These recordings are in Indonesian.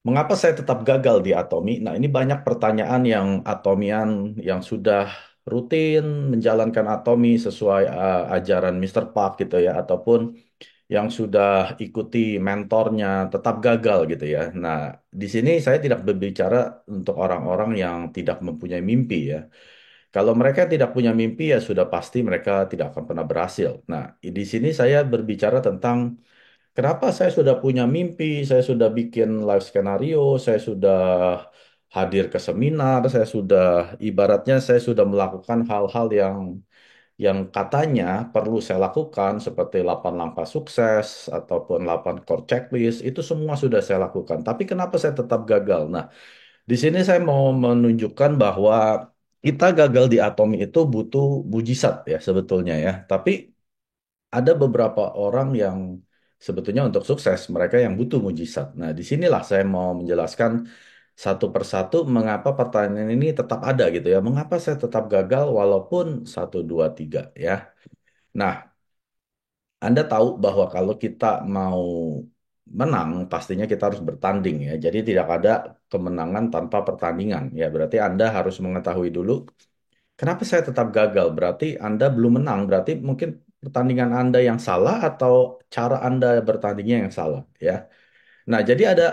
Mengapa saya tetap gagal di Atomi? Nah, ini banyak pertanyaan yang atomian yang sudah rutin menjalankan Atomi sesuai ajaran Mr. Park gitu ya, ataupun yang sudah ikuti mentornya tetap gagal gitu ya. Nah, di sini saya tidak berbicara untuk orang-orang yang tidak mempunyai mimpi ya. Kalau mereka tidak punya mimpi ya sudah pasti mereka tidak akan pernah berhasil. Nah, di sini saya berbicara tentang kenapa saya sudah punya mimpi, saya sudah bikin live skenario, saya sudah hadir ke seminar, saya sudah ibaratnya saya sudah melakukan hal-hal yang katanya perlu saya lakukan seperti 8 langkah sukses ataupun 8 core checklist itu semua sudah saya lakukan. Tapi kenapa saya tetap gagal? Nah, di sini saya mau menunjukkan bahwa kita gagal di Atomi itu butuh mujizat ya sebetulnya ya. Tapi ada beberapa orang yang sebetulnya untuk sukses mereka yang butuh mujizat. Nah, disinilah saya mau menjelaskan satu persatu mengapa pertanyaan ini tetap ada gitu ya. Mengapa saya tetap gagal walaupun satu, dua, tiga ya. Nah, Anda tahu bahwa kalau kita mau menang, pastinya kita harus bertanding ya. Jadi tidak ada kemenangan tanpa pertandingan ya. Berarti Anda harus mengetahui dulu kenapa saya tetap gagal? Berarti Anda belum menang, berarti mungkin pertandingan Anda yang salah atau cara Anda bertandingnya yang salah, ya. Nah, jadi ada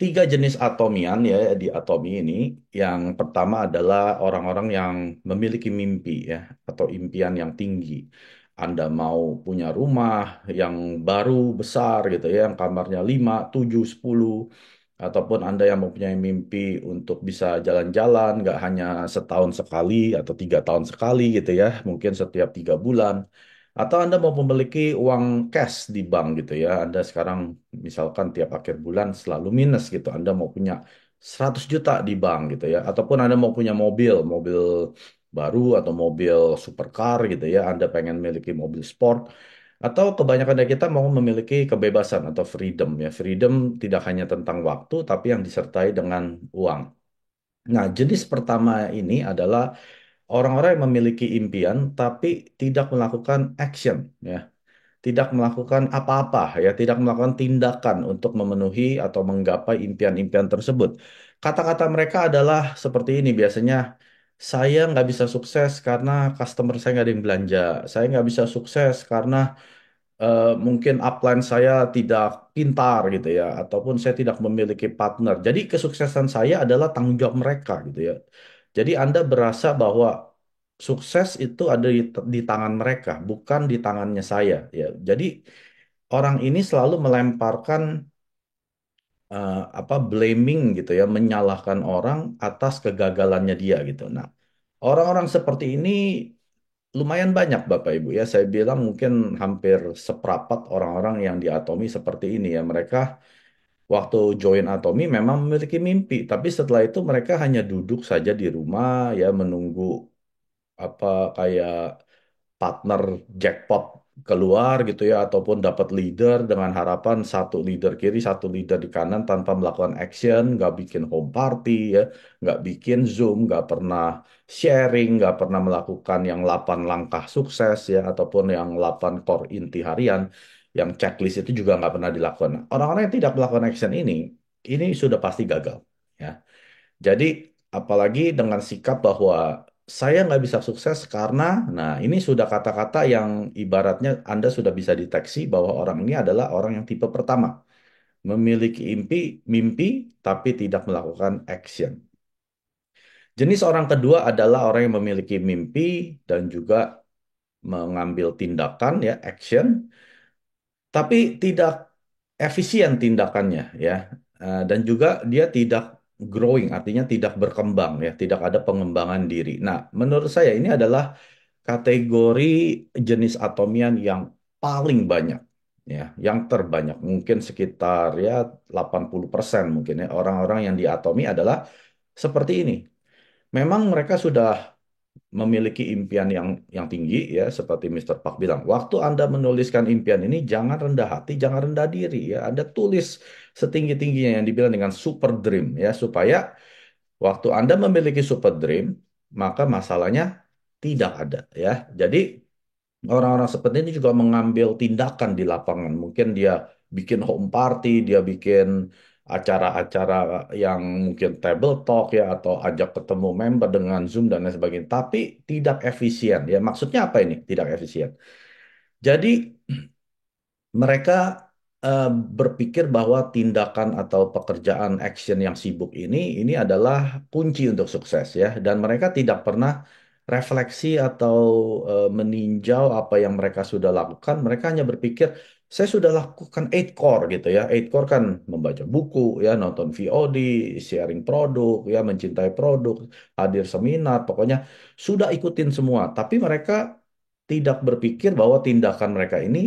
tiga jenis atomian ya di atomi ini. Yang pertama adalah orang-orang yang memiliki mimpi ya, atau impian yang tinggi. Anda mau punya rumah yang baru besar gitu ya, yang kamarnya 5, 7, 10. Ataupun Anda yang mempunyai mimpi untuk bisa jalan-jalan, nggak hanya setahun sekali atau 3 tahun sekali gitu ya, mungkin setiap 3 bulan. Atau Anda mau memiliki uang cash di bank gitu ya, Anda sekarang misalkan tiap akhir bulan selalu minus gitu, Anda mau punya 100 juta di bank gitu ya, ataupun Anda mau punya mobil, mobil baru atau mobil supercar gitu ya, Anda pengen memiliki mobil sport, atau kebanyakan dari kita mau memiliki kebebasan atau freedom ya. Freedom tidak hanya tentang waktu, tapi yang disertai dengan uang. Nah, jenis pertama ini adalah orang-orang yang memiliki impian, tapi tidak melakukan action ya. Tidak melakukan apa-apa ya, tidak melakukan tindakan untuk memenuhi atau menggapai impian-impian tersebut. Kata-kata mereka adalah seperti ini biasanya, saya nggak bisa sukses karena customer saya nggak ada yang belanja. Saya nggak bisa sukses karena mungkin upline saya tidak pintar gitu ya, ataupun saya tidak memiliki partner. Jadi kesuksesan saya adalah tanggung jawab mereka gitu ya. Jadi Anda berasa bahwa sukses itu ada di tangan mereka, bukan di tangannya saya ya. Jadi orang ini selalu melemparkan blaming gitu ya, menyalahkan orang atas kegagalannya dia gitu. Nah, orang-orang seperti ini lumayan banyak Bapak Ibu ya. Saya bilang mungkin hampir seperempat orang-orang yang di Atomi seperti ini ya. Mereka waktu join Atomi memang memiliki mimpi, tapi setelah itu mereka hanya duduk saja di rumah ya menunggu apa kayak partner jackpot keluar gitu ya, ataupun dapat leader dengan harapan satu leader kiri satu leader di kanan tanpa melakukan action, nggak bikin home party ya, nggak bikin Zoom, nggak pernah sharing, nggak pernah melakukan yang 8 langkah sukses ya, ataupun yang 8 core inti harian, yang checklist itu juga nggak pernah dilakukan. Nah, orang-orang yang tidak melakukan action ini sudah pasti gagal ya. Jadi apalagi dengan sikap bahwa saya nggak bisa sukses karena, nah ini sudah kata-kata yang ibaratnya Anda sudah bisa deteksi bahwa orang ini adalah orang yang tipe pertama, memiliki mimpi tapi tidak melakukan action. Jenis orang kedua adalah orang yang memiliki mimpi dan juga mengambil tindakan ya, action, tapi tidak efisien tindakannya ya. Dan juga dia tidak growing, artinya tidak berkembang ya, tidak ada pengembangan diri. Nah, menurut saya ini adalah kategori jenis atomian yang paling banyak ya, yang terbanyak mungkin sekitar ya 80% mungkin ya, orang-orang yang di atomi adalah seperti ini. Memang mereka sudah memiliki impian yang tinggi ya, seperti Mr. Park bilang. Waktu Anda menuliskan impian ini jangan rendah hati, jangan rendah diri ya. Anda tulis setinggi-tingginya yang dibilang dengan super dream ya, supaya waktu Anda memiliki super dream maka masalahnya tidak ada ya. Jadi orang-orang seperti ini juga mengambil tindakan di lapangan. Mungkin dia bikin home party, dia bikin acara-acara yang mungkin table talk ya atau ajak ketemu member dengan Zoom dan lain sebagainya, tapi tidak efisien ya. Maksudnya apa ini? Tidak efisien. Jadi mereka eh, berpikir bahwa tindakan atau pekerjaan action yang sibuk ini adalah kunci untuk sukses ya, dan mereka tidak pernah refleksi atau meninjau apa yang mereka sudah lakukan. Mereka hanya berpikir saya sudah lakukan 8 core gitu ya. 8 core kan membaca buku ya, nonton VOD, sharing produk ya, mencintai produk, hadir seminar, pokoknya sudah ikutin semua. Tapi mereka tidak berpikir bahwa tindakan mereka ini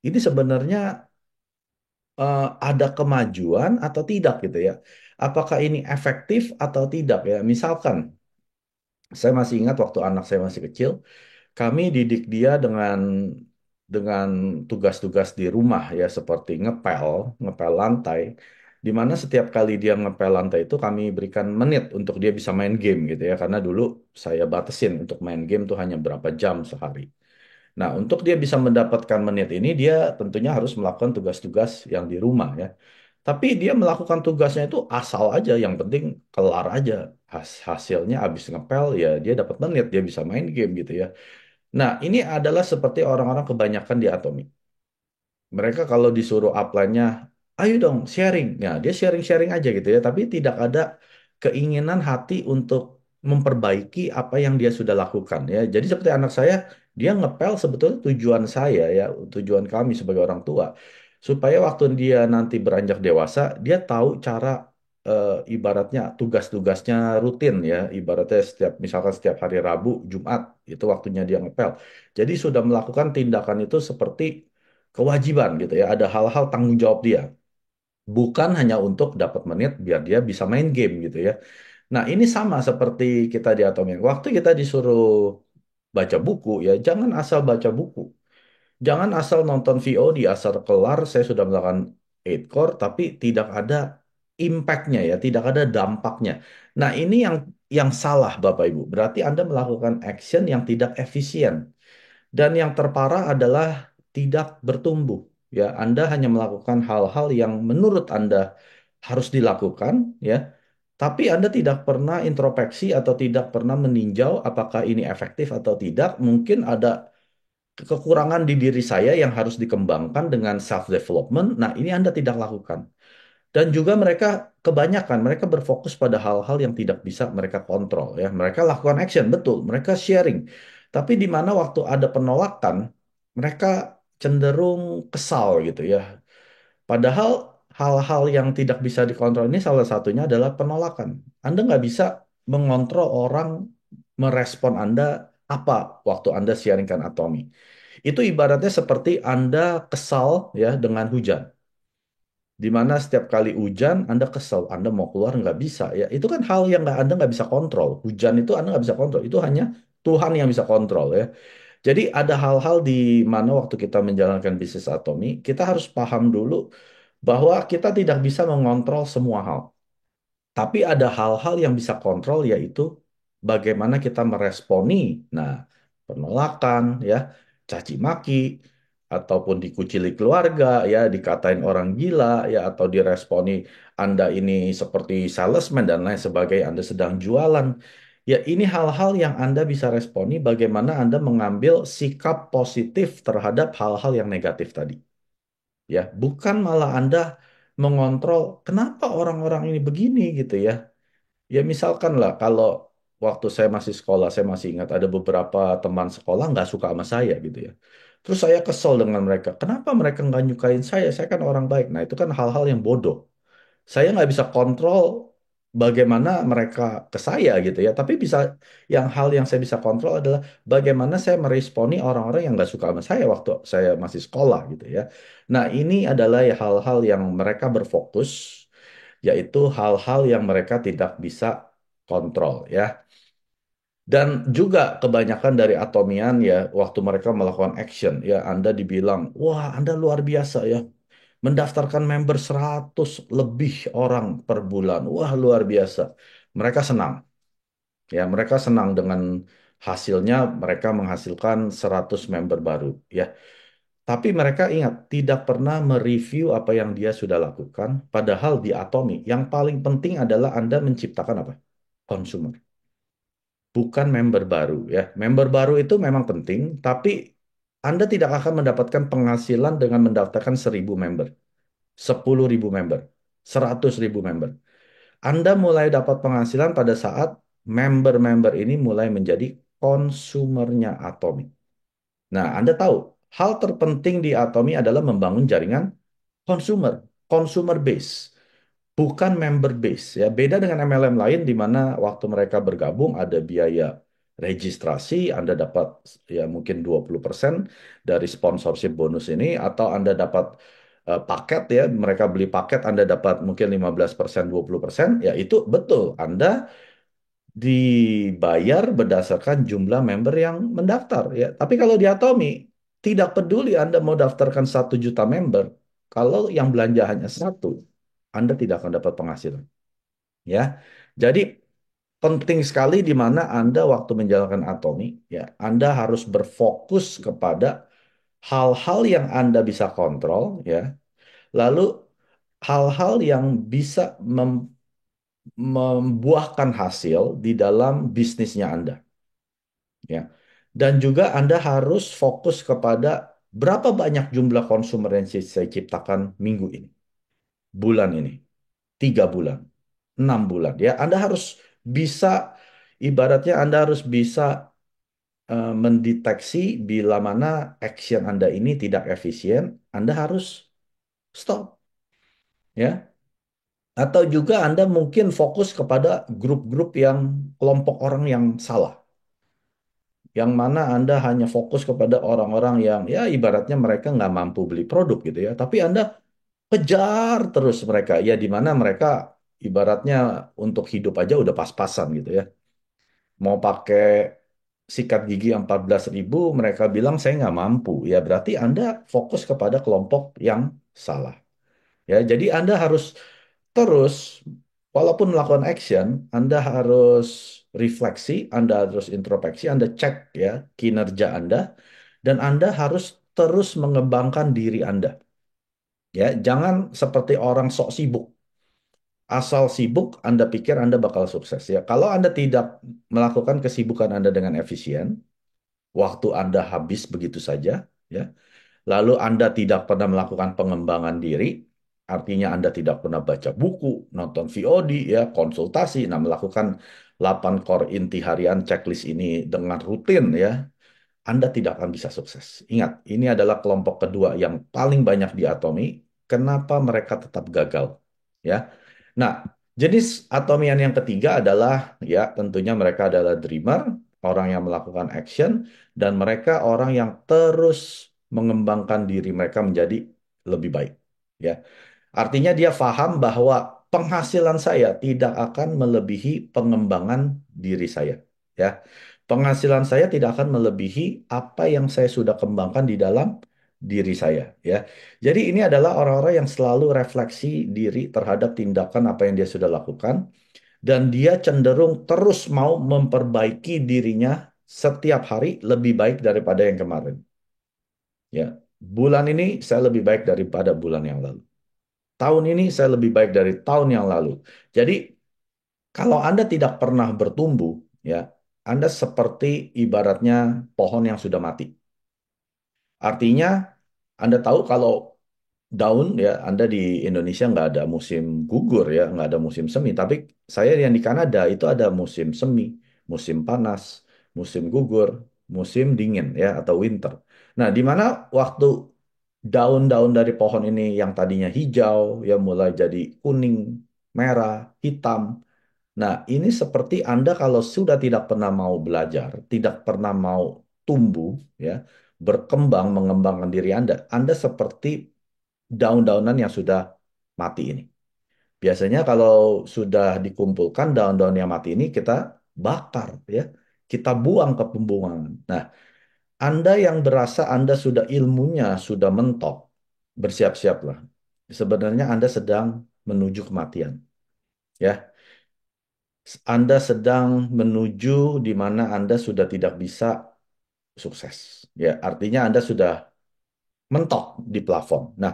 sebenarnya ada kemajuan atau tidak gitu ya. Apakah ini efektif atau tidak ya? Misalkan, saya masih ingat waktu anak saya masih kecil, kami didik dia dengan tugas-tugas di rumah ya, seperti ngepel lantai, di mana setiap kali dia ngepel lantai itu kami berikan menit untuk dia bisa main game gitu ya, karena dulu saya batasin untuk main game tuh hanya berapa jam sehari. Nah, untuk dia bisa mendapatkan menit ini, dia tentunya harus melakukan tugas-tugas yang di rumah ya. Tapi dia melakukan tugasnya itu asal aja, yang penting kelar aja. Hasilnya habis ngepel ya dia dapat menit, dia bisa main game gitu ya. Nah, ini adalah seperti orang-orang kebanyakan di Atomi. Mereka kalau disuruh upline-nya, ayo dong sharing. Ya, dia sharing-sharing aja gitu ya, tapi tidak ada keinginan hati untuk memperbaiki apa yang dia sudah lakukan ya. Jadi seperti anak saya, dia ngepel sebetulnya tujuan saya ya, tujuan kami sebagai orang tua, supaya waktu dia nanti beranjak dewasa, dia tahu cara ibaratnya tugas-tugasnya rutin ya, ibaratnya misalkan setiap hari Rabu, Jumat, itu waktunya dia ngepel. Jadi sudah melakukan tindakan itu seperti kewajiban gitu ya, ada hal-hal tanggung jawab dia, bukan hanya untuk dapat menit biar dia bisa main game gitu ya. Nah, ini sama seperti kita di Atomic. Waktu kita disuruh baca buku ya, jangan asal baca buku. Jangan asal nonton VOD, asal kelar saya sudah melakukan 8 core, tapi tidak ada impact-nya ya, tidak ada dampaknya. Nah, ini yang salah Bapak Ibu. Berarti Anda melakukan action yang tidak efisien. Dan yang terparah adalah tidak bertumbuh. Ya, Anda hanya melakukan hal-hal yang menurut Anda harus dilakukan, ya, tapi Anda tidak pernah introspeksi atau tidak pernah meninjau apakah ini efektif atau tidak. Mungkin ada kekurangan di diri saya yang harus dikembangkan dengan self development. Nah, ini Anda tidak lakukan. Dan juga mereka kebanyakan mereka berfokus pada hal-hal yang tidak bisa mereka kontrol ya. Mereka lakukan action betul, mereka sharing. Tapi di mana waktu ada penolakan, mereka cenderung kesal gitu ya. Padahal hal-hal yang tidak bisa dikontrol ini salah satunya adalah penolakan. Anda nggak bisa mengontrol orang merespon Anda apa waktu Anda sharingkan Atomi. Itu ibaratnya seperti Anda kesal ya dengan hujan. Di mana setiap kali hujan Anda kesel, Anda mau keluar nggak bisa ya. Itu kan hal yang Anda nggak bisa kontrol. Hujan itu Anda nggak bisa kontrol. Itu hanya Tuhan yang bisa kontrol ya. Jadi ada hal-hal di mana waktu kita menjalankan bisnis Atomi, kita harus paham dulu bahwa kita tidak bisa mengontrol semua hal. Tapi ada hal-hal yang bisa kontrol yaitu bagaimana kita meresponi. Nah, penolakan ya, caci maki ataupun dikucili keluarga ya, dikatain orang gila ya atau diresponi Anda ini seperti salesman dan lain sebagainya, Anda sedang jualan. Ya, ini hal-hal yang Anda bisa responi bagaimana Anda mengambil sikap positif terhadap hal-hal yang negatif tadi. Ya, bukan malah Anda mengontrol kenapa orang-orang ini begini gitu ya. Ya misalkan lah kalau waktu saya masih sekolah, saya masih ingat ada beberapa teman sekolah nggak suka sama saya gitu ya. Terus saya kesel dengan mereka. Kenapa mereka nggak nyukain saya? Saya kan orang baik. Nah itu kan hal-hal yang bodoh. Saya nggak bisa kontrol bagaimana mereka ke saya gitu ya. Tapi hal yang saya bisa kontrol adalah bagaimana saya meresponi orang-orang yang nggak suka sama saya waktu saya masih sekolah gitu ya. Nah ini adalah ya hal-hal yang mereka berfokus, yaitu hal-hal yang mereka tidak bisa kontrol ya. Dan juga kebanyakan dari Atomian ya, waktu mereka melakukan action ya, Anda dibilang, wah Anda luar biasa ya, mendaftarkan member 100 lebih orang per bulan. Wah, luar biasa. Mereka senang. Ya, mereka senang dengan hasilnya mereka menghasilkan 100 member baru ya. Tapi mereka ingat, tidak pernah mereview apa yang dia sudah lakukan. Padahal di Atomi, yang paling penting adalah Anda menciptakan apa? Konsumer. Bukan member baru ya. Member baru itu memang penting, tapi Anda tidak akan mendapatkan penghasilan dengan mendaftarkan 1.000 member, 10.000 member, 100.000 member. Anda mulai dapat penghasilan pada saat member-member ini mulai menjadi konsumernya Atomi. Nah, Anda tahu, hal terpenting di Atomi adalah membangun jaringan consumer, consumer base, bukan member base. Ya, beda dengan MLM lain di mana waktu mereka bergabung ada biaya registrasi, Anda dapat ya mungkin 20% dari sponsorship bonus ini, atau Anda dapat paket ya, mereka beli paket Anda dapat mungkin 15%, 20%, ya itu betul. Anda dibayar berdasarkan jumlah member yang mendaftar ya. Tapi kalau di Atomi tidak peduli Anda mau daftarkan 1 juta member, kalau yang belanja hanya satu, Anda tidak akan dapat penghasilan ya. Jadi penting sekali di mana Anda waktu menjalankan Atomi ya, Anda harus berfokus kepada hal-hal yang Anda bisa kontrol ya. Lalu hal-hal yang bisa membuahkan hasil di dalam bisnisnya Anda. Ya. Dan juga Anda harus fokus kepada berapa banyak jumlah konsumer yang saya ciptakan minggu ini, bulan ini, 3 bulan, 6 bulan. Ya, Anda harus bisa, ibaratnya Anda harus bisa mendeteksi bila mana action Anda ini tidak efisien, Anda harus stop. Ya. Atau juga Anda mungkin fokus kepada grup-grup yang kelompok orang yang salah. Yang mana Anda hanya fokus kepada orang-orang yang ya ibaratnya mereka nggak mampu beli produk gitu ya. Tapi Anda kejar terus mereka. Ya di mana mereka ibaratnya untuk hidup aja udah pas-pasan gitu ya. Mau pakai sikat gigi 14.000, mereka bilang saya nggak mampu. Ya berarti Anda fokus kepada kelompok yang salah. Ya, jadi Anda harus terus, walaupun melakukan action, Anda harus refleksi, Anda harus introspeksi, Anda cek ya kinerja Anda, dan Anda harus terus mengembangkan diri Anda. Ya, jangan seperti orang sok sibuk. Asal sibuk, Anda pikir Anda bakal sukses ya. Kalau Anda tidak melakukan kesibukan Anda dengan efisien, waktu Anda habis begitu saja, ya. Lalu Anda tidak pernah melakukan pengembangan diri, artinya Anda tidak pernah baca buku, nonton VOD, ya, konsultasi, nah melakukan 8 core inti harian checklist ini dengan rutin, ya, Anda tidak akan bisa sukses. Ingat, ini adalah kelompok kedua yang paling banyak di Atomi. Kenapa mereka tetap gagal? Ya, nah, jenis atomian yang ketiga adalah, ya, tentunya mereka adalah dreamer, orang yang melakukan action, dan mereka orang yang terus mengembangkan diri mereka menjadi lebih baik. Ya, artinya dia paham bahwa penghasilan saya tidak akan melebihi pengembangan diri saya. Ya, penghasilan saya tidak akan melebihi apa yang saya sudah kembangkan di dalam diri saya. Ya, jadi ini adalah orang-orang yang selalu refleksi diri terhadap tindakan apa yang dia sudah lakukan, dan dia cenderung terus mau memperbaiki dirinya setiap hari lebih baik daripada yang kemarin. Ya, bulan ini saya lebih baik daripada bulan yang lalu. Tahun ini saya lebih baik dari tahun yang lalu. Jadi, kalau Anda tidak pernah bertumbuh, ya, Anda seperti ibaratnya pohon yang sudah mati. Artinya, Anda tahu kalau daun ya, Anda di Indonesia nggak ada musim gugur ya, nggak ada musim semi. Tapi saya yang di Kanada itu ada musim semi, musim panas, musim gugur, musim dingin ya atau winter. Nah, di mana waktu daun-daun dari pohon ini yang tadinya hijau ya mulai jadi kuning, merah, hitam. Nah, ini seperti Anda kalau sudah tidak pernah mau belajar, tidak pernah mau tumbuh ya, berkembang, mengembangkan diri Anda, Anda seperti daun-daunan yang sudah mati ini. Biasanya kalau sudah dikumpulkan daun-daun yang mati ini kita bakar ya. Kita buang ke pembuangan. Nah, Anda yang berasa Anda sudah ilmunya sudah mentok, bersiap-siaplah. Sebenarnya Anda sedang menuju kematian. Ya, Anda sedang menuju di mana Anda sudah tidak bisa sukses. Ya, artinya Anda sudah mentok di plafon. Nah,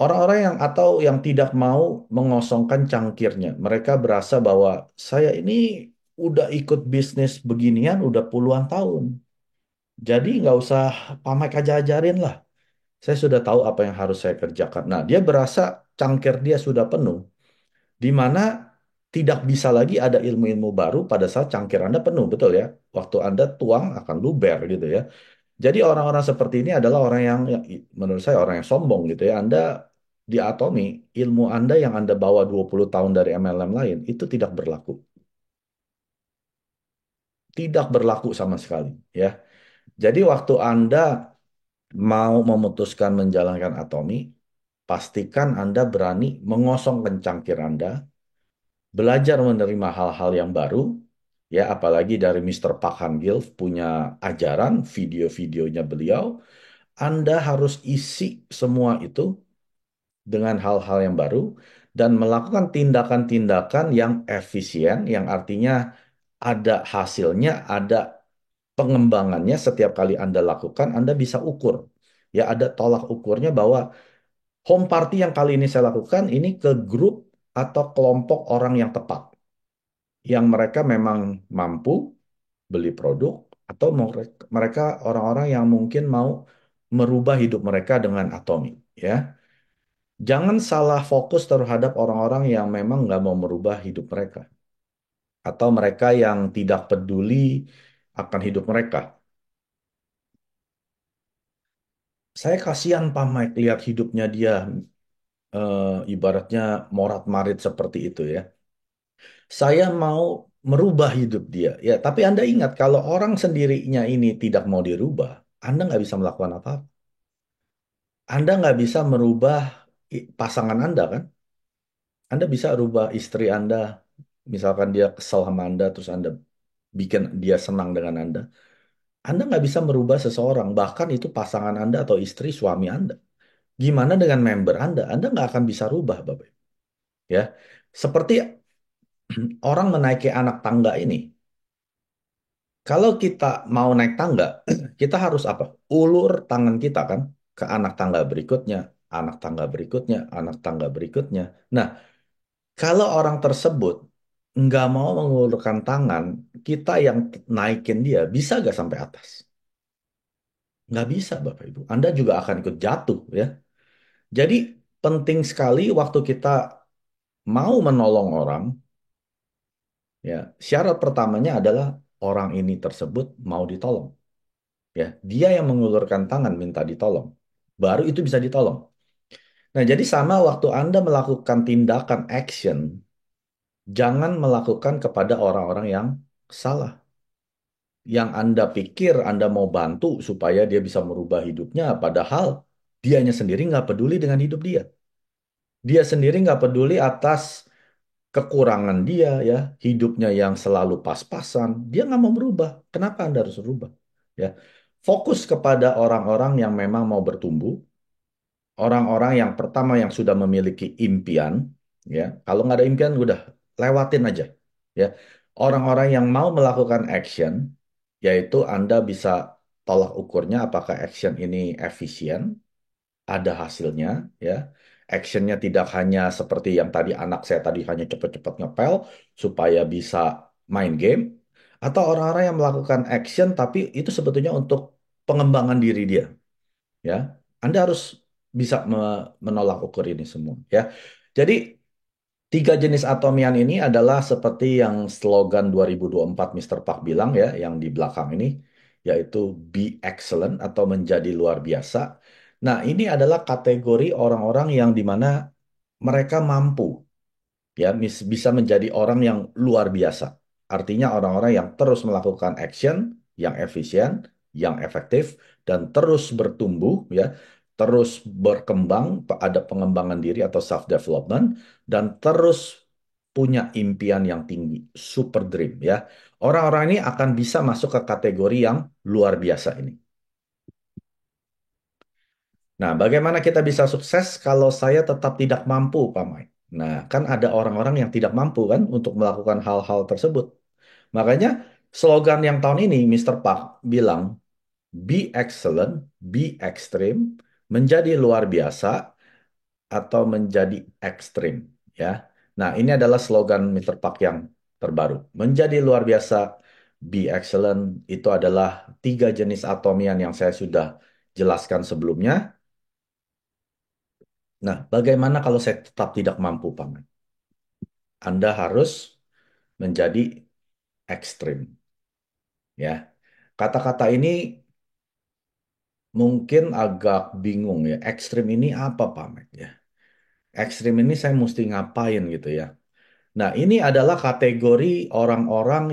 orang-orang yang atau yang tidak mau mengosongkan cangkirnya, mereka berasa bahwa saya ini udah ikut bisnis beginian udah puluhan tahun. Jadi nggak usah Mike ajarin lah. Saya sudah tahu apa yang harus saya kerjakan. Nah, dia berasa cangkir dia sudah penuh, di mana tidak bisa lagi ada ilmu-ilmu baru pada saat cangkir Anda penuh, betul ya? Waktu Anda tuang akan luber gitu ya. Jadi orang-orang seperti ini adalah orang yang menurut saya orang yang sombong gitu ya. Anda diatomi, ilmu Anda yang Anda bawa 20 tahun dari MLM lain itu tidak berlaku. Tidak berlaku sama sekali ya. Jadi waktu Anda mau memutuskan menjalankan atomi, pastikan Anda berani mengosongkan cangkir Anda, belajar menerima hal-hal yang baru, ya apalagi dari Mr. Park Han-gil punya ajaran, video-videonya beliau, Anda harus isi semua itu dengan hal-hal yang baru dan melakukan tindakan-tindakan yang efisien, yang artinya ada hasilnya, ada pengembangannya setiap kali Anda lakukan, Anda bisa ukur. Ya, ada tolak ukurnya bahwa home party yang kali ini saya lakukan ini ke grup atau kelompok orang yang tepat, yang mereka memang mampu beli produk atau mereka orang-orang yang mungkin mau merubah hidup mereka dengan Atomi, ya. Jangan salah fokus terhadap orang-orang yang memang nggak mau merubah hidup mereka atau mereka yang tidak peduli akan hidup mereka. Saya kasihan Pak Mike lihat hidupnya dia ibaratnya morat-marit seperti itu ya. Saya mau merubah hidup dia. Ya, tapi Anda ingat kalau orang sendirinya ini tidak mau dirubah, Anda nggak bisa melakukan apa-apa. Anda nggak bisa merubah pasangan Anda kan? Anda bisa rubah istri Anda, misalkan dia kesal sama Anda, terus Anda bikin dia senang dengan Anda. Anda nggak bisa merubah seseorang, bahkan itu pasangan Anda atau istri suami Anda. Gimana dengan member Anda? Anda nggak akan bisa rubah, Bapak. Ya, seperti orang menaiki anak tangga ini. Kalau kita mau naik tangga, kita harus apa? Ulur tangan kita kan ke anak tangga berikutnya, anak tangga berikutnya, anak tangga berikutnya. Nah, kalau orang tersebut nggak mau mengulurkan tangan, kita yang naikin dia, bisa nggak sampai atas? Nggak bisa, Bapak Ibu. Anda juga akan ikut jatuh ya. Jadi penting sekali waktu kita mau menolong orang, ya syarat pertamanya adalah orang ini tersebut mau ditolong. Ya, dia yang mengulurkan tangan minta ditolong. Baru itu bisa ditolong. Nah, jadi sama waktu Anda melakukan tindakan action, jangan melakukan kepada orang-orang yang salah. Yang Anda pikir Anda mau bantu supaya dia bisa merubah hidupnya, padahal dianya sendiri nggak peduli dengan hidup dia. Dia sendiri nggak peduli atas kekurangan dia, ya, hidupnya yang selalu pas-pasan. Dia nggak mau berubah. Kenapa Anda harus berubah? Ya, fokus kepada orang-orang yang memang mau bertumbuh, orang-orang yang pertama yang sudah memiliki impian, ya. Kalau nggak ada impian, udah lewatin aja, ya. Orang-orang yang mau melakukan action, yaitu Anda bisa tolak ukurnya apakah action ini efisien, ada hasilnya, ya. Actionnya tidak hanya seperti yang tadi anak saya tadi hanya cepat-cepat ngepel supaya bisa main game, atau orang-orang yang melakukan action tapi itu sebetulnya untuk pengembangan diri dia, ya. Anda harus bisa menolak ukur ini semua, ya. Jadi tiga jenis atomian ini adalah seperti yang slogan 2024 Mr. Park bilang ya, yang di belakang ini, yaitu be excellent atau menjadi luar biasa. Nah, ini adalah kategori orang-orang yang dimana mereka mampu ya bisa menjadi orang yang luar biasa. Artinya orang-orang yang terus melakukan action yang efisien, yang efektif dan terus bertumbuh ya, terus berkembang, ada pengembangan diri atau self development dan terus punya impian yang tinggi, super dream ya. Orang-orang ini akan bisa masuk ke kategori yang luar biasa ini. Nah, bagaimana kita bisa sukses kalau saya tetap tidak mampu, Pak Mike? Nah, kan ada orang-orang yang tidak mampu kan untuk melakukan hal-hal tersebut. Makanya slogan yang tahun ini Mr. Park bilang, be excellent, be extreme, Menjadi luar biasa atau menjadi ekstrim, ya. Nah, ini adalah slogan Mr. Park yang terbaru. Menjadi luar biasa, be excellent, itu adalah tiga jenis atomian yang saya sudah jelaskan sebelumnya. Nah, bagaimana kalau saya tetap tidak mampu, Paman? Anda harus menjadi ekstrim, ya. Kata-kata ini mungkin agak bingung ya. Ekstrim ini apa, Paman? Ya. Ekstrim ini saya mesti ngapain gitu ya. Nah, ini adalah kategori orang-orang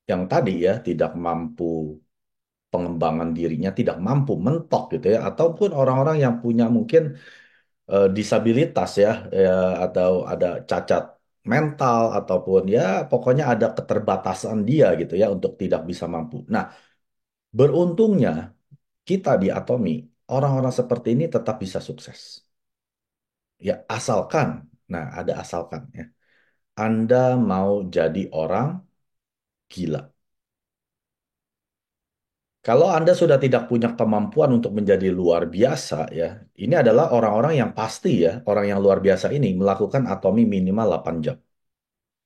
yang tadi ya tidak mampu pengembangan dirinya, tidak mampu mentok gitu ya, ataupun orang-orang yang punya mungkin disabilitas ya, ya, atau ada cacat mental ataupun ya pokoknya ada keterbatasan dia gitu ya untuk tidak bisa mampu. Nah, beruntungnya kita di Atomi, orang-orang seperti ini tetap bisa sukses. Ya, asalkan, nah ada asalkan ya. Anda mau jadi orang gila. Kalau Anda sudah tidak punya kemampuan untuk menjadi luar biasa, ya, ini adalah orang-orang yang pasti ya, orang yang luar biasa ini melakukan atomi minimal 8 jam.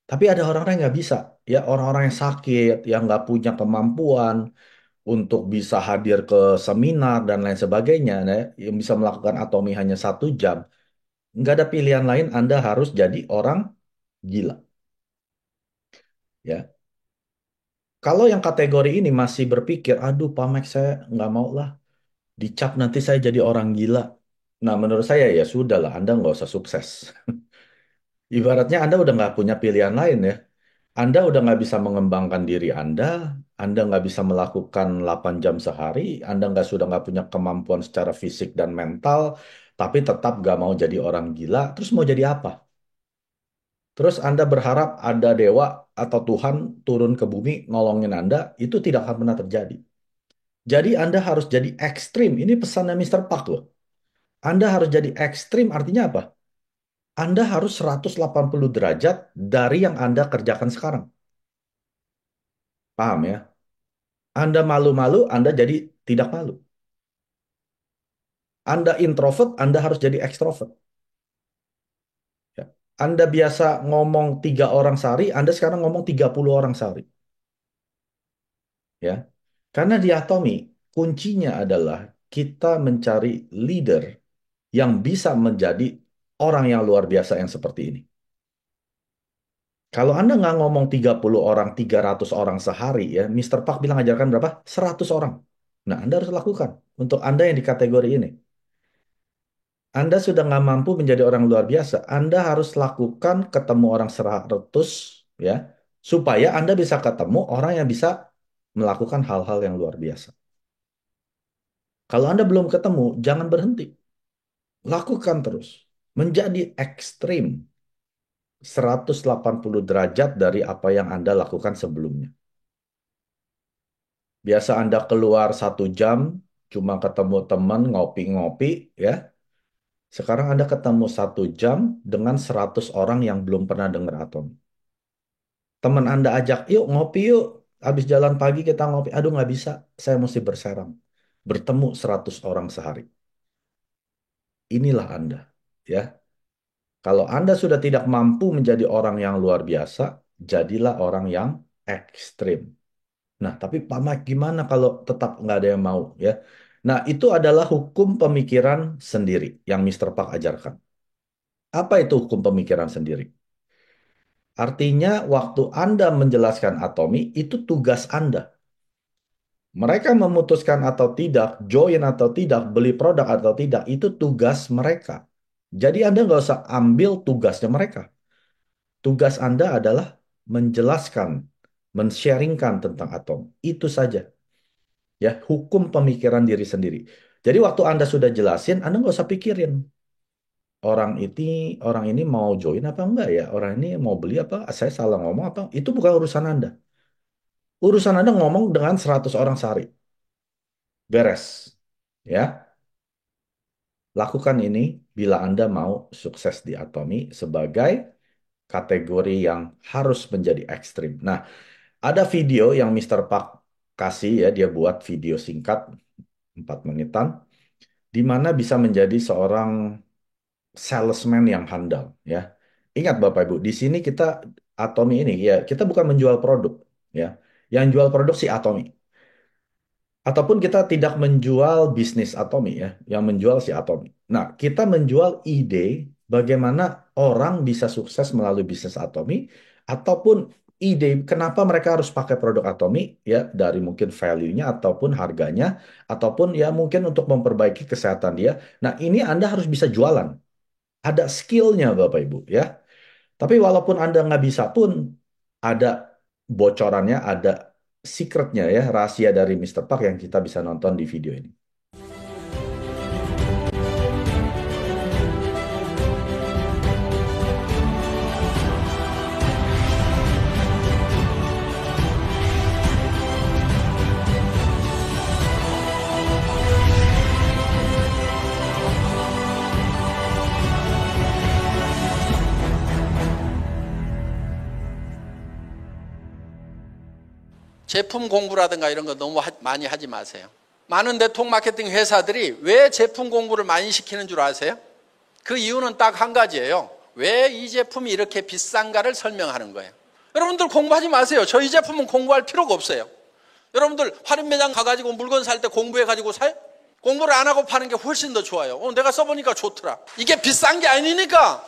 Tapi ada orang-orang yang nggak bisa, ya, orang-orang yang sakit, yang nggak punya kemampuan untuk bisa hadir ke seminar dan lain sebagainya, ya, yang bisa melakukan atomi hanya 1 jam. Nggak ada pilihan lain, Anda harus jadi orang gila, ya. Kalau yang kategori ini masih berpikir, aduh, Pak Max, saya nggak mau lah. Dicap nanti saya jadi orang gila. Nah, menurut saya ya sudah lah, Anda nggak usah sukses. Ibaratnya Anda udah nggak punya pilihan lain ya. Anda udah nggak bisa mengembangkan diri Anda nggak bisa melakukan 8 jam sehari, Anda sudah nggak punya kemampuan secara fisik dan mental, tapi tetap nggak mau jadi orang gila, terus mau jadi apa? Terus Anda berharap ada dewa atau Tuhan turun ke bumi nolongin Anda, itu tidak akan pernah terjadi. Jadi Anda harus jadi ekstrim. Ini pesannya Mister Park loh. Anda harus jadi ekstrim artinya apa? Anda harus 180 derajat dari yang Anda kerjakan sekarang. Paham ya? Anda malu-malu, Anda jadi tidak malu. Anda introvert, Anda harus jadi ekstrovert. Ya. Anda biasa ngomong 3 orang sehari, Anda sekarang ngomong 30 orang sehari. Ya. Karena di Atomi, kuncinya adalah kita mencari leader yang bisa menjadi orang yang luar biasa yang seperti ini. Kalau Anda nggak ngomong 30 orang, 300 orang sehari ya, Mister Park bilang ajarkan berapa? 100 orang. Nah, Anda harus lakukan untuk Anda yang di kategori ini. Anda sudah nggak mampu menjadi orang luar biasa. Anda harus lakukan ketemu orang 100 ya, supaya Anda bisa ketemu orang yang bisa melakukan hal-hal yang luar biasa. Kalau Anda belum ketemu, jangan berhenti. Lakukan terus. Menjadi ekstrim 180 derajat dari apa yang Anda lakukan sebelumnya. Biasa Anda keluar 1 jam, cuma ketemu teman, ngopi-ngopi, ya. Sekarang Anda ketemu 1 jam dengan 100 orang yang belum pernah dengar atom. Teman Anda ajak, yuk ngopi yuk. Habis jalan pagi kita ngopi. Aduh nggak bisa, saya mesti berserang. Bertemu 100 orang sehari. Inilah Anda, ya. Kalau Anda sudah tidak mampu menjadi orang yang luar biasa, jadilah orang yang ekstrim. Nah, tapi Pak Mike, gimana kalau tetap nggak ada yang mau ya? Nah, itu adalah hukum pemikiran sendiri yang Mister Park ajarkan. Apa itu hukum pemikiran sendiri? Artinya, waktu Anda menjelaskan atomi, itu tugas Anda. Mereka memutuskan atau tidak, join atau tidak, beli produk atau tidak, itu tugas mereka. Jadi Anda nggak usah ambil tugasnya mereka. Tugas Anda adalah menjelaskan, men-sharingkan tentang atom. Itu saja. Ya, hukum pemikiran diri sendiri. Jadi waktu Anda sudah jelasin, Anda nggak usah pikirin orang ini mau join apa enggak ya, orang ini mau beli apa, saya salah ngomong apa, itu bukan urusan Anda. Urusan Anda ngomong dengan 100 orang sehari. Beres. Ya, lakukan ini bila Anda mau sukses di Atomi sebagai kategori yang harus menjadi ekstrim. Nah, ada video yang Mister Park kasih ya, dia buat video singkat 4 menitan. di mana bisa menjadi seorang salesman yang handal ya. Ingat Bapak Ibu, di sini kita Atomi ini ya, kita bukan menjual produk ya. Yang jual produk si Atomi. Ataupun kita tidak menjual bisnis Atomi ya, yang menjual si Atomi. Nah, kita menjual ide bagaimana orang bisa sukses melalui bisnis Atomi, ataupun ide kenapa mereka harus pakai produk Atomi ya, dari mungkin value-nya ataupun harganya, ataupun ya mungkin untuk memperbaiki kesehatan dia. Nah, ini Anda harus bisa jualan. Ada skill-nya Bapak Ibu ya. Tapi walaupun Anda nggak bisa pun, ada bocorannya, ada secretnya ya, rahasia dari Mr. Park yang kita bisa nonton di video ini. 제품 공부라든가 이런 거 너무 많이 하지 마세요. 많은 네트워크 마케팅 회사들이 왜 제품 공부를 많이 시키는 줄 아세요? 그 이유는 딱 한 가지예요. 왜 이 제품이 이렇게 비싼가를 설명하는 거예요. 여러분들 공부하지 마세요. 저희 제품은 공부할 필요가 없어요. 여러분들 할인 매장 가가지고 물건 살 때 공부해가지고 사요? 공부를 안 하고 파는 게 훨씬 더 좋아요. 내가 써보니까 좋더라. 이게 비싼 게 아니니까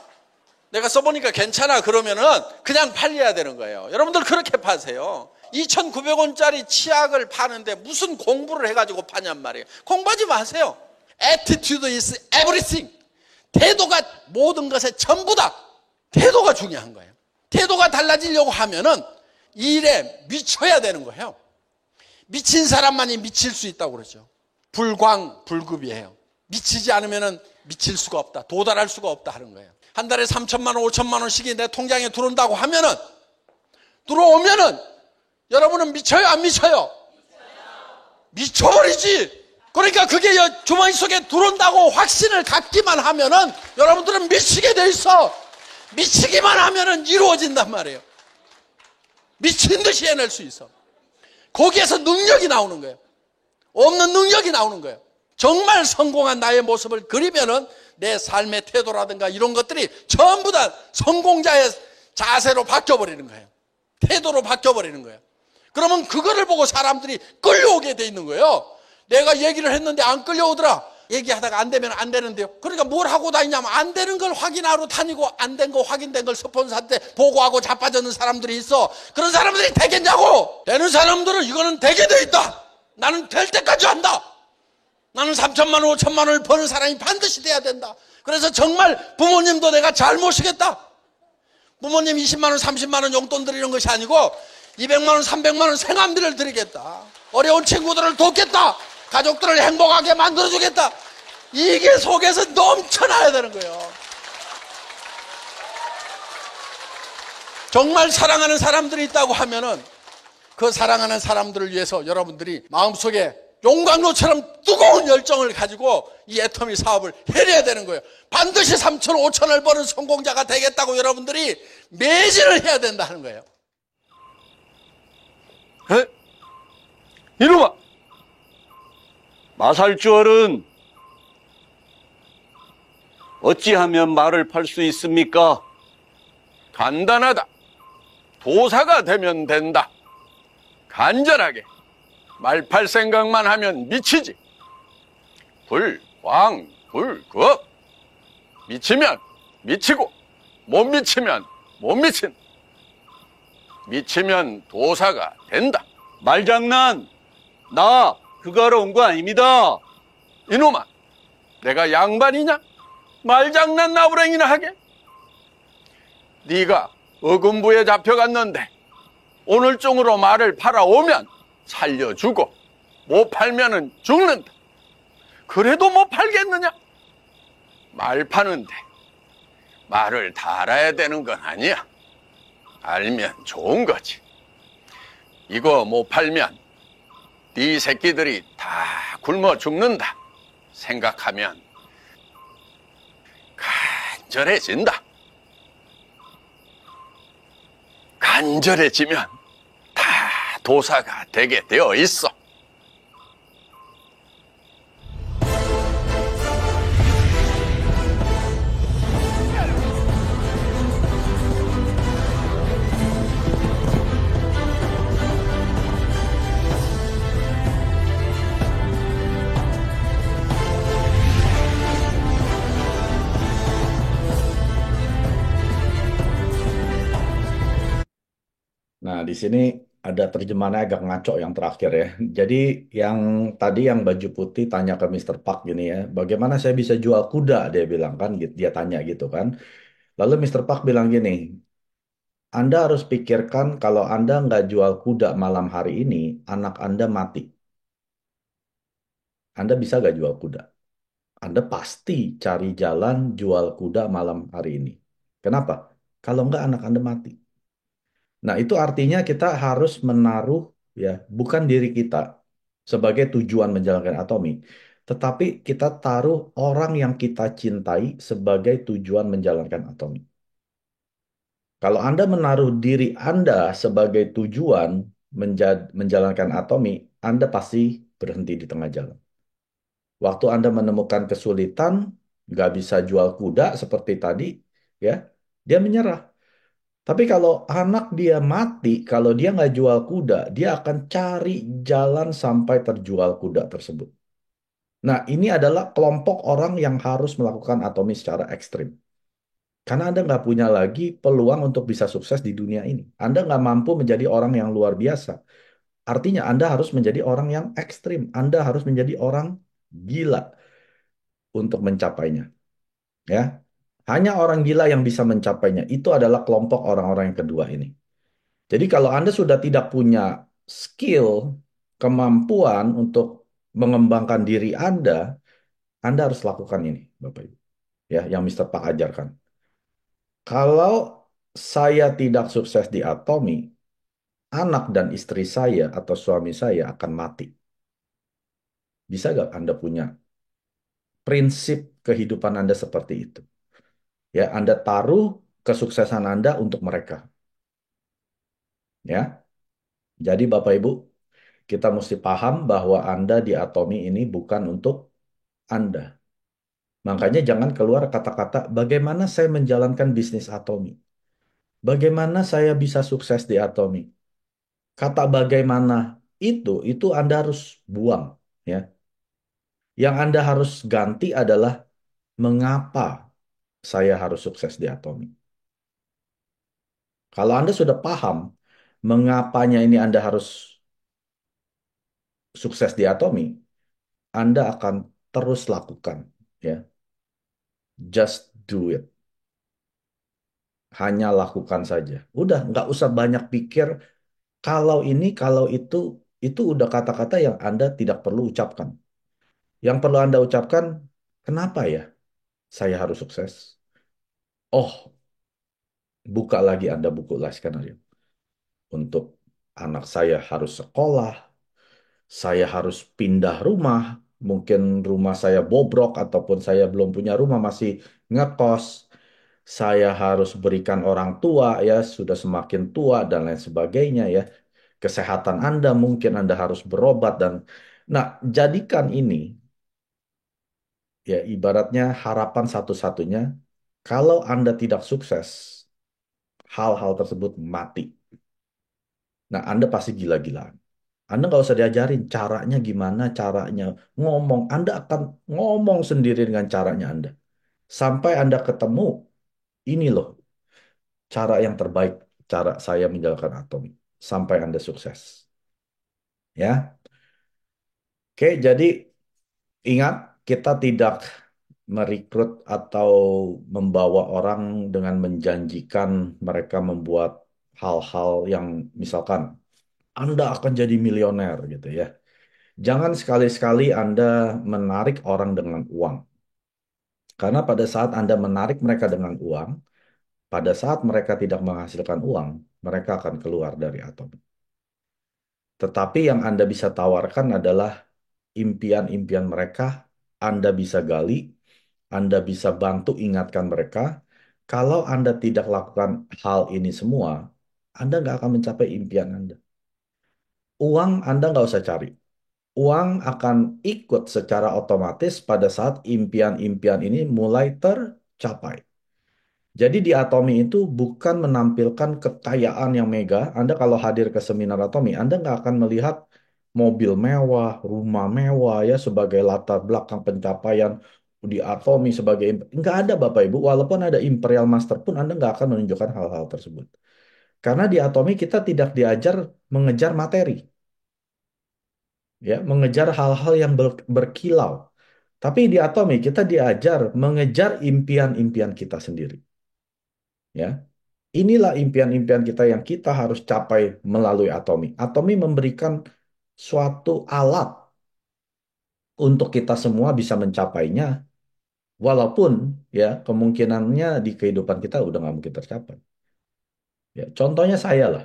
내가 써보니까 괜찮아 그러면은 그냥 팔려야 되는 거예요. 여러분들 그렇게 파세요. 2,900원짜리 치약을 파는데 무슨 공부를 해가지고 파냔 말이에요. 공부하지 마세요. Attitude is everything. 태도가 모든 것의 전부다. 태도가 중요한 거예요. 태도가 달라지려고 하면은 일에 미쳐야 되는 거예요. 미친 사람만이 미칠 수 있다고 그러죠. 불광불급이에요. 미치지 않으면은 미칠 수가 없다. 도달할 수가 없다 하는 거예요. 한 달에 3천만 원, 5천만 원씩이 내 통장에 들어온다고 하면은, 들어오면은 여러분은 미쳐요, 안 미쳐요? 미쳐버리지. 그러니까 그게 주머니 속에 들어온다고 확신을 갖기만 하면은 여러분들은 미치게 돼 있어. 미치기만 하면은 이루어진단 말이에요. 미친 듯이 해낼 수 있어. 거기에서 능력이 나오는 거예요. 없는 능력이 나오는 거예요. 정말 성공한 나의 모습을 그리면은 내 삶의 태도라든가 이런 것들이 전부 다 성공자의 자세로 바뀌어버리는 거예요. 태도로 바뀌어버리는 거예요. 그러면 그거를 보고 사람들이 끌려오게 돼 있는 거예요. 내가 얘기를 했는데 안 끌려오더라. 얘기하다가 안 되면 안 되는데요. 그러니까 뭘 하고 다니냐면 안 되는 걸 확인하러 다니고 안 된 거 확인된 걸 스폰서한테 보고하고 자빠졌는 사람들이 있어. 그런 사람들이 되겠냐고. 되는 사람들은 이거는 되게 돼 있다. 나는 될 때까지 한다. 나는 3천만 원, 5천만 원을 버는 사람이 반드시 돼야 된다. 그래서 정말 부모님도 내가 잘 모시겠다. 부모님 20만 원, 30만 원 용돈 드리는 것이 아니고 200만 원, 300만 원 생활비를 드리겠다. 어려운 친구들을 돕겠다. 가족들을 행복하게 만들어주겠다. 이게 속에서 넘쳐나야 되는 거예요. 정말 사랑하는 사람들이 있다고 하면은 그 사랑하는 사람들을 위해서 여러분들이 마음속에 용광로처럼 뜨거운 열정을 가지고 이 애터미 사업을 해내야 되는 거예요. 반드시 3천, 5천을 버는 성공자가 되겠다고 여러분들이 매진을 해야 된다는 거예요. 에? 이놈아! 마살주얼은 어찌하면 말을 팔 수 있습니까? 간단하다. 도사가 되면 된다. 간절하게 말 팔 생각만 하면 미치지. 불광불급. 미치면 미치고 못 미치면 못 미친. 미치면 도사가 된다. 말장난! 나 그거 하러 온 거 아닙니다. 이놈아, 내가 양반이냐? 말장난 나부랭이나 하게? 네가 어금부에 잡혀갔는데 오늘 중으로 말을 팔아오면 살려주고 못 팔면은 죽는다. 그래도 못 팔겠느냐? 말 파는데 말을 다 알아야 되는 건 아니야. 알면 좋은 거지. 이거 못 팔면 네 새끼들이 다 굶어 죽는다 생각하면 간절해진다. 간절해지면 다 도사가 되게 되어 있어. Nah, di sini ada terjemahannya agak ngaco yang terakhir ya. Jadi yang tadi yang baju putih tanya ke Mister Park gini ya, bagaimana saya bisa jual kuda? Dia bilang kan, dia tanya gitu kan. Lalu Mister Park bilang gini, Anda harus pikirkan kalau Anda nggak jual kuda malam hari ini, anak Anda mati. Anda bisa nggak jual kuda? Anda pasti cari jalan jual kuda malam hari ini. Kenapa? Kalau nggak anak Anda mati. Nah, itu artinya kita harus menaruh ya bukan diri kita sebagai tujuan menjalankan atomi, tetapi kita taruh orang yang kita cintai sebagai tujuan menjalankan atomi. Kalau Anda menaruh diri Anda sebagai tujuan menjalankan atomi, Anda pasti berhenti di tengah jalan. Waktu Anda menemukan kesulitan, nggak bisa jual kuda seperti tadi, ya, dia menyerah. Tapi kalau anak dia mati, kalau dia nggak jual kuda, dia akan cari jalan sampai terjual kuda tersebut. Nah, ini adalah kelompok orang yang harus melakukan atomi secara ekstrim. Karena Anda nggak punya lagi peluang untuk bisa sukses di dunia ini. Anda nggak mampu menjadi orang yang luar biasa. Artinya Anda harus menjadi orang yang ekstrim. Anda harus menjadi orang gila untuk mencapainya. Ya, hanya orang gila yang bisa mencapainya. Itu adalah kelompok orang-orang yang kedua ini. Jadi kalau Anda sudah tidak punya skill, kemampuan untuk mengembangkan diri Anda harus lakukan ini, Bapak Ibu. Ya, yang Mister Pak ajarkan. Kalau saya tidak sukses di Atomi, anak dan istri saya atau suami saya akan mati. Bisa nggak Anda punya prinsip kehidupan Anda seperti itu? Ya, Anda taruh kesuksesan Anda untuk mereka. Ya, jadi Bapak Ibu, kita mesti paham bahwa Anda di Atomi ini bukan untuk Anda. Makanya jangan keluar kata-kata bagaimana saya menjalankan bisnis Atomi. Bagaimana saya bisa sukses di Atomi. Kata bagaimana itu Anda harus buang, ya. Yang Anda harus ganti adalah mengapa saya harus sukses di Atomi. Kalau Anda sudah paham mengapanya ini Anda harus sukses di Atomi, Anda akan terus lakukan, ya. Just do it. Hanya lakukan saja. Udah, nggak usah banyak pikir kalau ini, kalau itu udah kata-kata yang Anda tidak perlu ucapkan. Yang perlu Anda ucapkan, kenapa ya saya harus sukses? Oh, buka lagi Anda buku life skenario. Untuk anak saya harus sekolah, saya harus pindah rumah, mungkin rumah saya bobrok ataupun saya belum punya rumah masih ngekos. Saya harus berikan orang tua ya, sudah semakin tua dan lain sebagainya ya. Kesehatan Anda mungkin Anda harus berobat dan nah, jadikan ini ya ibaratnya harapan satu-satunya kalau Anda tidak sukses, hal-hal tersebut mati. Nah, Anda pasti gila-gilaan. Anda nggak usah diajarin caranya gimana, caranya ngomong. Anda akan ngomong sendiri dengan caranya Anda. Sampai Anda ketemu, ini loh cara yang terbaik, cara saya menjalankan atomi. Sampai Anda sukses. Ya, oke, jadi ingat, kita tidak merekrut atau membawa orang dengan menjanjikan mereka membuat hal-hal yang misalkan Anda akan jadi milioner gitu ya. Jangan sekali-sekali Anda menarik orang dengan uang. Karena pada saat Anda menarik mereka dengan uang, pada saat mereka tidak menghasilkan uang, mereka akan keluar dari atom. Tetapi yang Anda bisa tawarkan adalah impian-impian mereka, Anda bisa gali, Anda bisa bantu ingatkan mereka. Kalau Anda tidak lakukan hal ini semua, Anda nggak akan mencapai impian Anda. Uang Anda nggak usah cari. Uang akan ikut secara otomatis pada saat impian-impian ini mulai tercapai. Jadi di Atomi itu bukan menampilkan kekayaan yang mega. Anda kalau hadir ke seminar Atomi, Anda nggak akan melihat mobil mewah, rumah mewah ya sebagai latar belakang pencapaian di Atomi sebagai nggak ada Bapak Ibu. Walaupun ada Imperial Master pun Anda nggak akan menunjukkan hal-hal tersebut. Karena di atomi kita tidak diajar mengejar materi, ya, mengejar hal-hal yang berkilau. Tapi di atomi kita diajar mengejar impian-impian kita sendiri, ya. Inilah impian-impian kita yang kita harus capai melalui atomi. Atomi memberikan suatu alat untuk kita semua bisa mencapainya, walaupun ya kemungkinannya di kehidupan kita udah nggak mungkin tercapai. Ya, contohnya saya lah.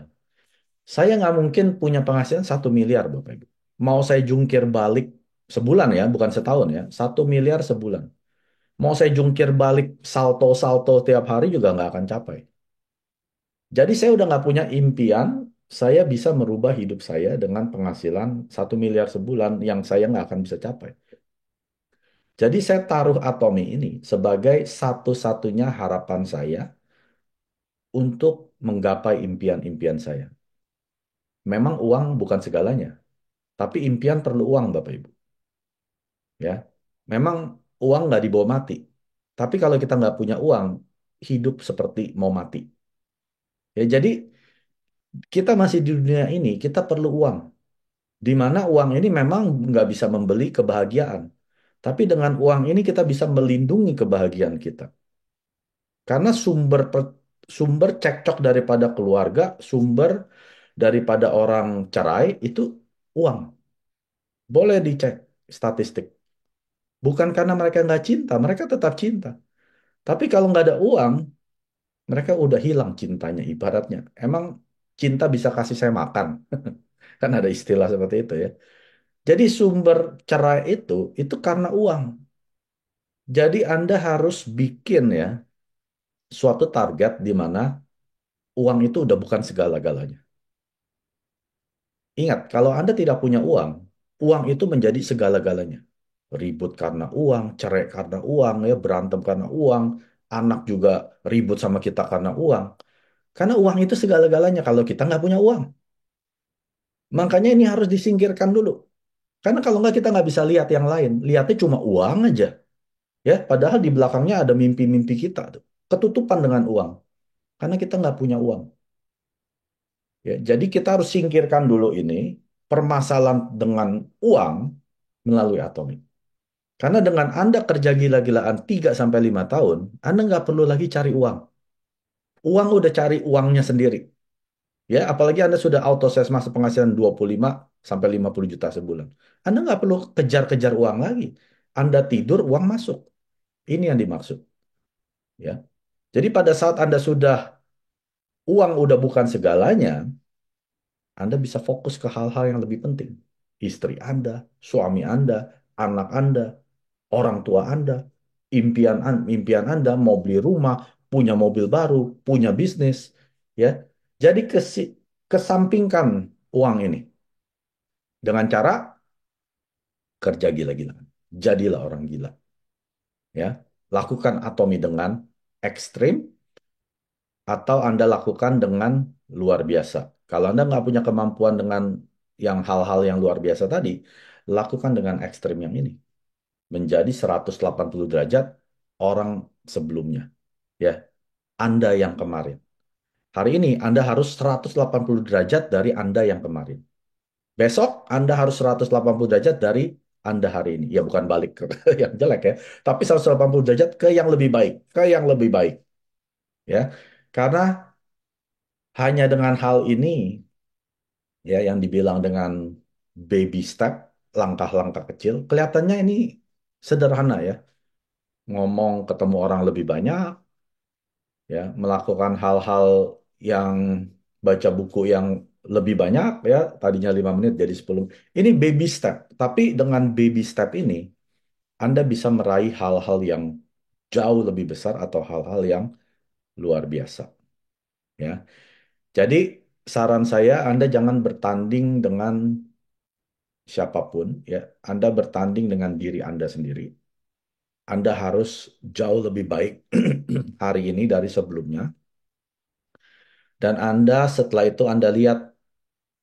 Saya nggak mungkin punya penghasilan 1 miliar, Bapak Ibu. Mau saya jungkir balik sebulan ya, bukan setahun ya, 1 miliar sebulan. Mau saya jungkir balik salto-salto tiap hari juga nggak akan capai. Jadi saya udah nggak punya impian, saya bisa merubah hidup saya dengan penghasilan 1 miliar sebulan yang saya nggak akan bisa capai. Jadi saya taruh Atomi ini sebagai satu-satunya harapan saya untuk menggapai impian-impian saya. Memang uang bukan segalanya, tapi impian perlu uang, Bapak Ibu. Ya, memang uang nggak dibawa mati. Tapi kalau kita nggak punya uang, hidup seperti mau mati. Ya, jadi kita masih di dunia ini, kita perlu uang. Di mana uang ini memang nggak bisa membeli kebahagiaan. Tapi dengan uang ini kita bisa melindungi kebahagiaan kita. Karena sumber cekcok daripada keluarga, sumber daripada orang cerai itu uang. Boleh dicek statistik. Bukan karena mereka nggak cinta, mereka tetap cinta. Tapi kalau nggak ada uang, mereka udah hilang cintanya ibaratnya. Emang cinta bisa kasih saya makan? Kan ada istilah seperti itu ya. Jadi sumber cerai itu karena uang. Jadi Anda harus bikin ya suatu target di mana uang itu udah bukan segala-galanya. Ingat, kalau Anda tidak punya uang, uang itu menjadi segala-galanya. Ribut karena uang, cerai karena uang, ya berantem karena uang, anak juga ribut sama kita karena uang. Karena uang itu segala-galanya kalau kita nggak punya uang. Makanya ini harus disingkirkan dulu. Karena kalau nggak kita nggak bisa lihat yang lain. Lihatnya cuma uang aja. Ya, padahal di belakangnya ada mimpi-mimpi kita tuh. Ketutupan dengan uang. Karena kita nggak punya uang. Ya, jadi kita harus singkirkan dulu ini permasalahan dengan uang melalui atomik. Karena dengan Anda kerja gila-gilaan 3 sampai 5 tahun, Anda nggak perlu lagi cari uang. Uang udah cari uangnya sendiri. Ya, apalagi Anda sudah auto sales masuk penghasilan 25 sampai 50 juta sebulan. Anda nggak perlu kejar-kejar uang lagi. Anda tidur, uang masuk. Ini yang dimaksud. Ya. Jadi pada saat Anda sudah uang udah bukan segalanya, Anda bisa fokus ke hal-hal yang lebih penting. Istri Anda, suami Anda, anak Anda, orang tua Anda, impian Anda, mau beli rumah, punya mobil baru, punya bisnis, ya. Jadi kesampingkan uang ini dengan cara kerja gila-gilaan. Jadilah orang gila, ya. Lakukan atomi dengan ekstrim atau Anda lakukan dengan luar biasa. Kalau Anda nggak punya kemampuan dengan yang hal-hal yang luar biasa tadi, lakukan dengan ekstrim yang ini. Menjadi 180 derajat orang sebelumnya. Ya, Anda yang kemarin. Hari ini Anda harus 180 derajat dari Anda yang kemarin. Besok Anda harus 180 derajat dari Anda hari ini. Ya bukan balik ke yang jelek ya, tapi 180 derajat ke yang lebih baik, ke yang lebih baik. Ya, karena hanya dengan hal ini ya yang dibilang dengan baby step, langkah-langkah kecil, kelihatannya ini sederhana ya. Ngomong ketemu orang lebih banyak, ya, melakukan hal-hal yang baca buku yang lebih banyak ya, tadinya 5 menit jadi 10. Ini baby step, tapi dengan baby step ini Anda bisa meraih hal-hal yang jauh lebih besar atau hal-hal yang luar biasa, ya. Jadi saran saya Anda jangan bertanding dengan siapapun ya. Anda bertanding dengan diri Anda sendiri. Anda harus jauh lebih baik hari ini dari sebelumnya. Dan Anda setelah itu Anda lihat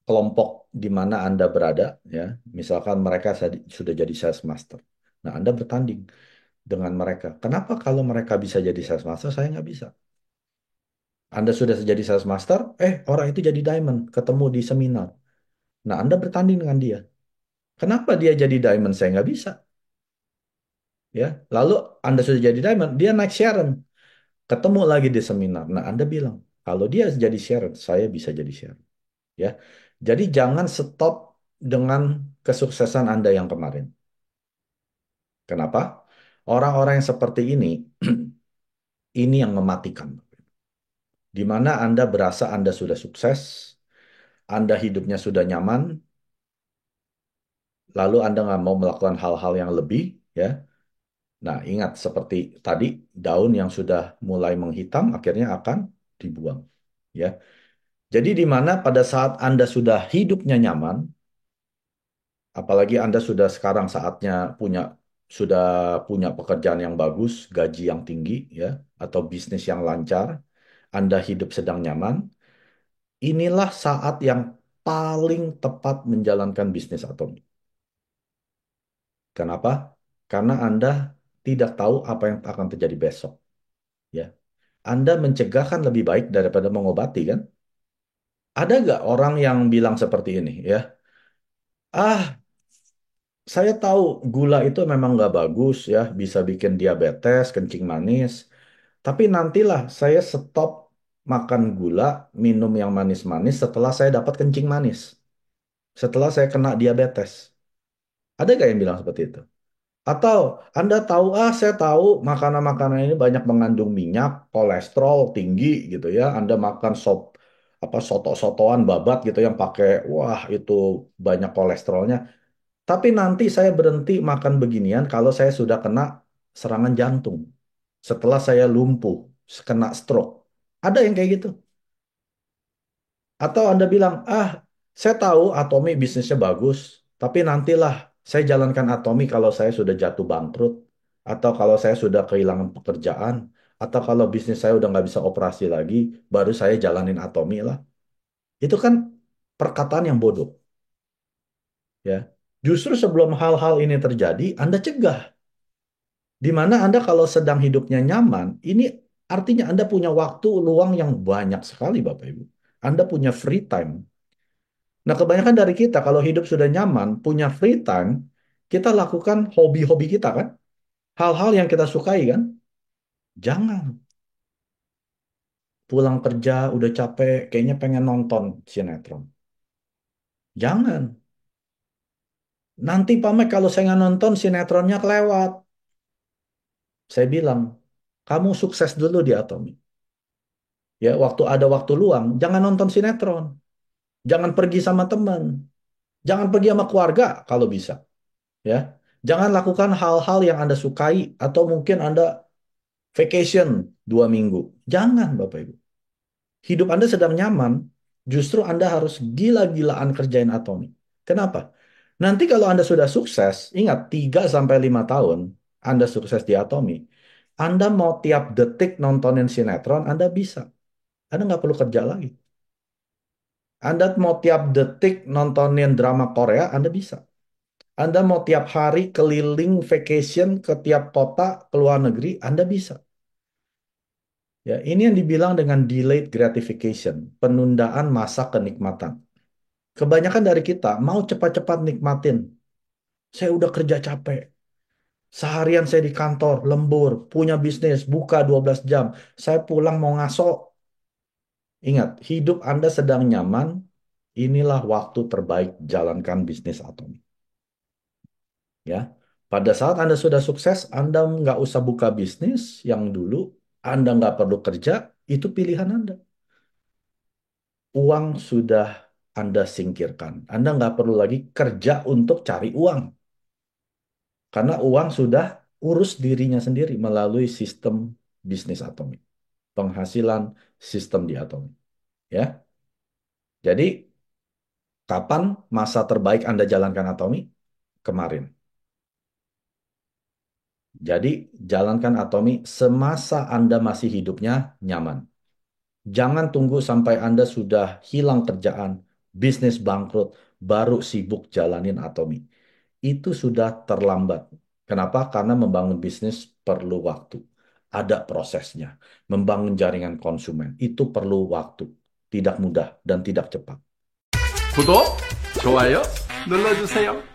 kelompok di mana Anda berada, ya. Misalkan mereka sudah jadi sales master. Nah, Anda bertanding dengan mereka. Kenapa kalau mereka bisa jadi sales master, saya nggak bisa? Anda sudah jadi sales master, orang itu jadi diamond, ketemu di seminar. Nah, Anda bertanding dengan dia. Kenapa dia jadi diamond? Saya nggak bisa. Ya, lalu Anda sudah jadi diamond, dia naik Sharon, ketemu lagi di seminar. Nah, Anda bilang, kalau dia jadi Sharon, saya bisa jadi Sharon. Ya, jadi jangan stop dengan kesuksesan Anda yang kemarin. Kenapa? Orang-orang yang seperti ini yang mematikan. Di mana Anda berasa Anda sudah sukses, Anda hidupnya sudah nyaman, lalu Anda nggak mau melakukan hal-hal yang lebih, ya. Nah, ingat seperti tadi, daun yang sudah mulai menghitam akhirnya akan dibuang, ya. Jadi di mana pada saat Anda sudah hidupnya nyaman, apalagi Anda sudah sekarang saatnya sudah punya pekerjaan yang bagus, gaji yang tinggi, ya, atau bisnis yang lancar, Anda hidup sedang nyaman, inilah saat yang paling tepat menjalankan bisnis Atomi. Kenapa? Karena Anda tidak tahu apa yang akan terjadi besok. Ya, Anda mencegah kan lebih baik daripada mengobati kan? Ada nggak orang yang bilang seperti ini ya? Ah, saya tahu gula itu memang nggak bagus ya, bisa bikin diabetes, kencing manis. Tapi nantilah saya stop makan gula, minum yang manis-manis setelah saya dapat kencing manis, setelah saya kena diabetes. Ada nggak yang bilang seperti itu? Atau Anda tahu, saya tahu makanan-makanan ini banyak mengandung minyak, kolesterol tinggi gitu ya. Anda makan soto-sotoan babat gitu yang pakai, wah itu banyak kolesterolnya. Tapi nanti saya berhenti makan beginian kalau saya sudah kena serangan jantung. Setelah saya lumpuh, kena stroke. Ada yang kayak gitu. Atau Anda bilang, saya tahu Atomi bisnisnya bagus, tapi nantilah saya jalankan Atomi kalau saya sudah jatuh bangkrut, atau kalau saya sudah kehilangan pekerjaan, atau kalau bisnis saya udah nggak bisa operasi lagi, baru saya jalanin Atomi lah. Itu kan perkataan yang bodoh, ya. Justru sebelum hal-hal ini terjadi, Anda cegah. Di mana Anda kalau sedang hidupnya nyaman, ini artinya Anda punya waktu luang yang banyak sekali, Bapak Ibu. Anda punya free time. Nah, kebanyakan dari kita kalau hidup sudah nyaman, punya free time, kita lakukan hobi-hobi kita kan? Hal-hal yang kita sukai kan? Jangan. Pulang kerja udah capek, kayaknya pengen nonton sinetron. Jangan. Nanti Pamek kalau saya nggak nonton sinetronnya kelewat. Saya bilang, kamu sukses dulu di Atomi. Ya, ada waktu luang, jangan nonton sinetron. Jangan pergi sama teman. Jangan pergi sama keluarga kalau bisa. Ya, jangan lakukan hal-hal yang Anda sukai atau mungkin Anda vacation 2 minggu. Jangan, Bapak Ibu. Hidup Anda sedang nyaman, justru Anda harus gila-gilaan kerjain Atomi. Kenapa? Nanti kalau Anda sudah sukses, ingat 3 sampai 5 tahun Anda sukses di Atomi. Anda mau tiap detik nontonin sinetron, Anda bisa. Anda nggak perlu kerja lagi. Anda mau tiap detik nontonin drama Korea, Anda bisa. Anda mau tiap hari keliling vacation ke tiap kota ke luar negeri, Anda bisa. Ya, ini yang dibilang dengan delayed gratification, penundaan masa kenikmatan. Kebanyakan dari kita mau cepat-cepat nikmatin. Saya udah kerja capek. Seharian saya di kantor, lembur, punya bisnis, buka 12 jam. Saya pulang mau ngaso. Ingat, hidup Anda sedang nyaman, inilah waktu terbaik jalankan bisnis Atomi. Ya, pada saat Anda sudah sukses, Anda nggak usah buka bisnis yang dulu, Anda nggak perlu kerja, itu pilihan Anda. Uang sudah Anda singkirkan. Anda nggak perlu lagi kerja untuk cari uang. Karena uang sudah urus dirinya sendiri melalui sistem bisnis Atomi. Penghasilan sistem di Atomi. Ya, jadi kapan masa terbaik Anda jalankan Atomi? Kemarin. Jadi jalankan Atomi semasa Anda masih hidupnya nyaman. Jangan tunggu sampai Anda sudah hilang kerjaan, bisnis bangkrut, baru sibuk jalanin Atomi. Itu sudah terlambat. Kenapa? Karena membangun bisnis perlu waktu. ada prosesnya. Membangun jaringan konsumen itu perlu waktu, tidak mudah dan tidak cepat. 구독, 좋아요 눌러주세요.